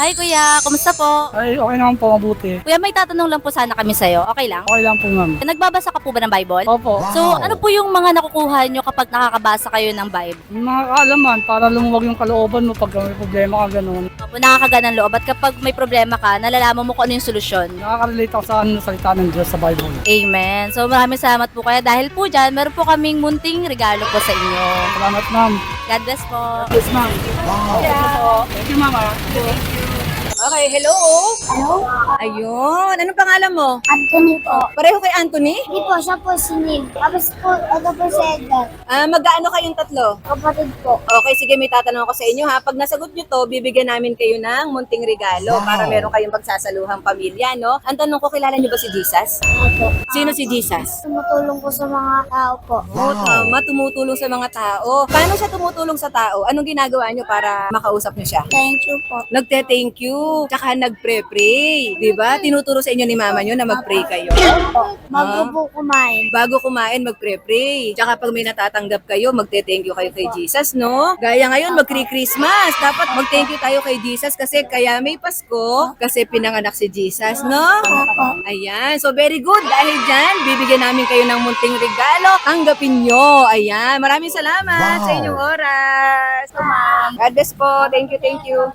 Hi kuya, kumusta po? Ay, okay naman po, mabuti. Kuya, may tatanong lang po sana kami sa'yo. Okay lang? Okay lang po, ma'am. Nagbabasa ka po ba ng Bible? Opo. So, ano po yung mga nakukuha nyo kapag nakakabasa kayo ng Bible? Yung mga kaalaman, para lumuwag yung kalooban mo pag may problema ka, gano'n. Opo, nakakaganang loob at kapag may problema ka, nalalaman mo kung ano yung solusyon. Nakaka-relate ako sa salita ng Diyos sa Bible. Amen. So, maraming salamat po kaya dahil po dyan, meron po kaming munting regalo po sa inyo. Salamat, ma'am. God bless po. Yes, ma'am. Thank you, ma'am. Okay, hello. Hello? Ayun, anong pangalan mo? Anthony po. Pareho kay Anthony? Hindi po, siya po si Neil. Tapos po, ito po si Edgar. Magkaano kayong tatlo? Kapatid po. Okay, sige, may tatanong ako sa inyo ha. Pag nasagot nyo to, bibigyan namin kayo ng munting regalo para meron kayong pagsasaluhang pamilya, no? Ang tanong ko, kilala niyo ba si Jesus? Opo. Sino si Jesus? Tumutulong po sa mga tao po. Oo, tama, tumutulong sa mga tao. Paano siya tumutulong sa tao? Anong ginagawa niyo para makausap niyo siya? Thank you po. Nagte-thank you, tsaka nagpre-pray. Di ba? Tinuturo sa inyo ni mama niyo na mag-pray kayo. Po. Bago po kumain. Bago kumain, magpre-pray. Tsaka pag may natatanggap kayo, magte-thank you kayo kay Jesus, no? Gaya ngayon, magkri-Christmas. Dapat mag-thank you tayo kay Jesus kasi kaya may Pasko, kasi pinanganak si Jesus, no? Opo. Ayan. So, very good. Dahil dyan, bibigyan namin kayo ng munting regalo. Tanggapin nyo. Ayan. Maraming salamat sa inyong oras. God bless po. Thank you, thank you.